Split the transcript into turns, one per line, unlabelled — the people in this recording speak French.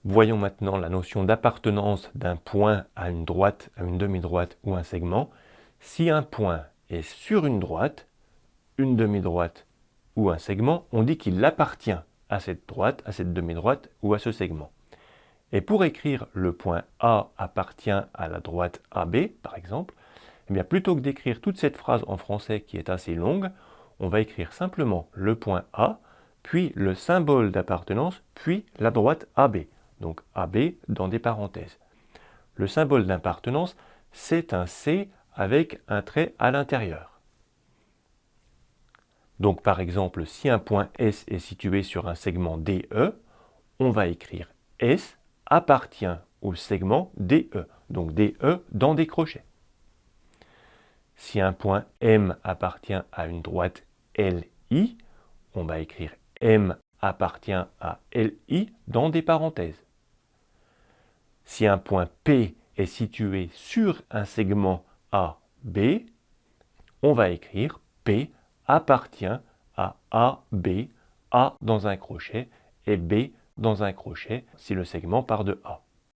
Voyons maintenant la notion d'appartenance d'un point à une droite, à une demi-droite ou un segment. Si un point est sur une droite, une demi-droite ou un segment, on dit qu'il appartient à cette droite, à cette demi-droite ou à ce segment. Et pour écrire le point A appartient à la droite AB, par exemple, eh bien, plutôt que d'écrire toute cette phrase en français qui est assez longue, on va écrire simplement le point A, puis le symbole d'appartenance, puis la droite AB. Donc AB dans des parenthèses. Le symbole d'appartenance, c'est un C avec un trait à l'intérieur. Donc par exemple, si un point S est situé sur un segment DE, on va écrire S appartient au segment DE, donc DE dans des crochets. Si un point M appartient à une droite LI, on va écrire M appartient à LI dans des parenthèses. Si un point P est situé sur un segment AB, on va écrire P appartient à AB, A dans un crochet et B dans un crochet si le segment part de A.